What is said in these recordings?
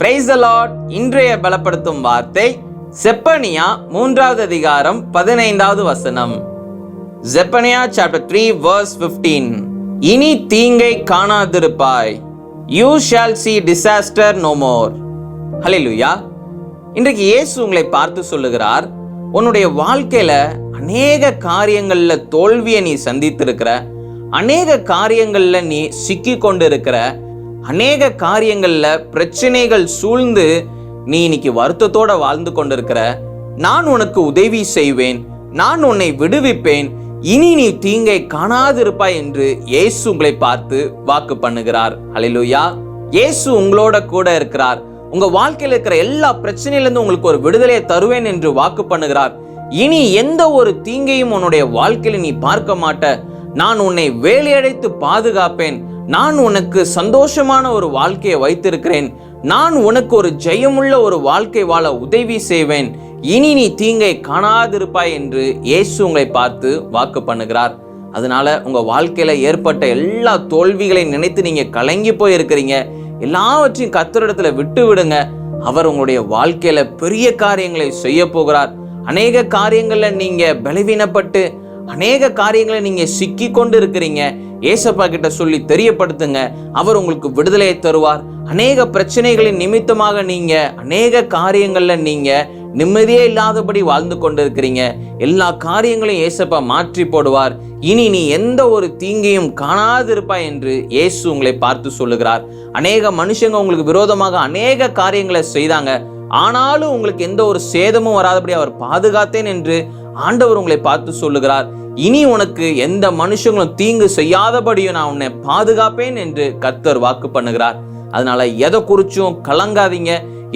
Praise the Lord. இன்றைய பலப்படுத்தும் வார்த்தை செப்பனியா 3வது அதிகாரம் 15வது வசனம். Zephaniah chapter 3 verse 15. இனி தீங்கை காணாதிருப்பாய். You shall see disaster no more. ஹல்லேலூயா. இன்றைக்கு இயேசு உங்களை பார்த்து சொல்லுகிறார், உன்னுடைய வாழ்க்கையில அநேக காரியங்கள்ல தோல்வியை நீ சந்தித்திருக்கிற, அநேக காரியங்கள்ல நீ சிக்கி கொண்டு இருக்கிற, அநேக காரியங்கள்ல பிரச்சனைகள் சூழ்ந்து நீ இன்னைக்கு வருத்தத்தோட வாழ்ந்து கொண்டிருக்கிற, நான் உனக்கு உதவி செய்வேன், நான் உன்னை விடுவிப்பேன், இனி நீ தீங்கை காணாதிருப்பாய் என்று இயேசு உங்களை பார்த்து வாக்கு பண்ணுகிறார். ஹல்லேலூயா. இயேசு உங்களோட கூட இருக்கிறார். உங்க வாழ்க்கையில் இருக்கிற எல்லா பிரச்சனையிலிருந்து உங்களுக்கு ஒரு விடுதலையை தருவேன் என்று வாக்கு பண்ணுகிறார். இனி எந்த ஒரு தீங்கையும் உன்னுடைய வாழ்க்கையில நீ பார்க்க மாட்ட. நான் உன்னை வேலையடைத்து பாதுகாப்பேன். நான் உனக்கு சந்தோஷமான ஒரு வாழ்க்கையை வைத்திருக்கிறேன். நான் உனக்கு ஒரு ஜெயமுள்ள ஒரு வாழ்க்கை வாழ உதவி செய்வேன். இனி நீ தீங்கை காணாதிருப்பாய் என்று இயேசு உங்களை பார்த்து வாக்கு பண்ணுகிறார். அதனால உங்க வாழ்க்கையில ஏற்பட்ட எல்லா தோல்விகளையும் நினைத்து நீங்க கலங்கி போயிருக்கிறீங்க. எல்லாவற்றையும் கர்த்தரிடத்துல விட்டு விடுங்க. அவர் உங்களுடைய வாழ்க்கையில பெரிய காரியங்களை செய்ய போகிறார். அநேக காரியங்கள்ல நீங்க பலவீனப்பட்டு, அநேக காரியங்களை நீங்க சிக்கி கொண்டு இருக்கிறீங்க. ஏசப்பா கிட்ட சொல்லி தெரியப்படுத்துங்க. அவர் உங்களுக்கு விடுதலையை தருவார். அநேக பிரச்சனைகளின் நிமித்தமாக நீங்க அநேக காரியங்கள்ல நீங்க நிம்மதியே இல்லாதபடி வாழ்ந்து கொண்டிருக்கிறீங்க. எல்லா காரியங்களையும் ஏசப்பா மாற்றி போடுவார். இனி நீ எந்த ஒரு தீங்கையும் காணாதிருப்பாய் என்று இயேசு உங்களை பார்த்து சொல்லுகிறார். அநேக மனுஷங்க உங்களுக்கு விரோதமாக அநேக காரியங்களை செய்தாங்க. ஆனாலும் உங்களுக்கு எந்த ஒரு சேதமும் வராதபடி அவர் பாதுகாத்தேன் என்று ஆண்டவர் உங்களை பார்த்து சொல்லுகிறார். இனி உனக்கு எந்த மனுஷங்களும் தீங்கு செய்யாதபடியும் நான் உன்னை பாதுகாப்பேன் என்று கர்த்தர் வாக்கு பண்ணுகிறார். அதனால எதை குறிச்சும் கலங்காதீங்க,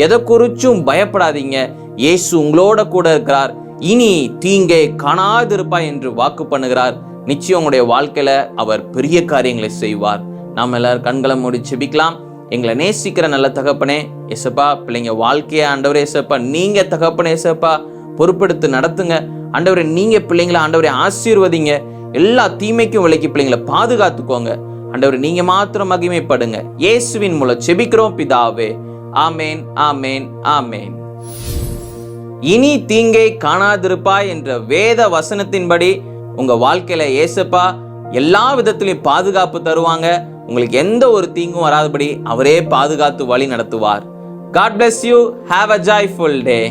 எதை குறிச்சும் பயப்படாதீங்க. இயேசு உங்களோட கூட இருக்கிறார். இனி தீங்கை காணாதிருப்பாய் என்று வாக்கு பண்ணுகிறார். நிச்சயம் உங்களுடைய வாழ்க்கையில அவர் பெரிய காரியங்களை செய்வார். நாம் எல்லாரும் கண்களை மூடி ஜெபிக்கலாம். எங்களை நேசிக்கிற நல்ல தகப்பனே ஏசப்பா, பிள்ளைங்க வாழ்க்கைய ஆண்டவரே ஏசப்பா, நீங்க தகப்பனே ஏசப்பா பொறுப்பெடுத்து நடத்துங்க. ஆண்டவரே நீங்க பிள்ளைங்களை ஆண்டவரே ஆசீர்வதிங்க. எல்லா தீமைக்கும் விலக்கி பிள்ளைங்களை பாதுகாத்துக்கோங்க. ஆண்டவரே நீங்க மாத்திரம் மகிமைப்படுங்க. இயேசுவின் மூலம் ஜெபிக்கிறோம் பிதாவே. ஆமேன், ஆமேன், ஆமேன். இனி தீங்கை காணாதிருப்பாய் என்ற வேத வசனத்தின்படி உங்க வாழ்க்கையில ஏசப்பா எல்லா விதத்திலையும் பாதுகாப்பு தருவாங்க. உங்களுக்கு எந்த ஒரு தீங்கும் வராதபடி அவரே பாதுகாத்து வழி நடத்துவார். God bless you. Have a joyful day.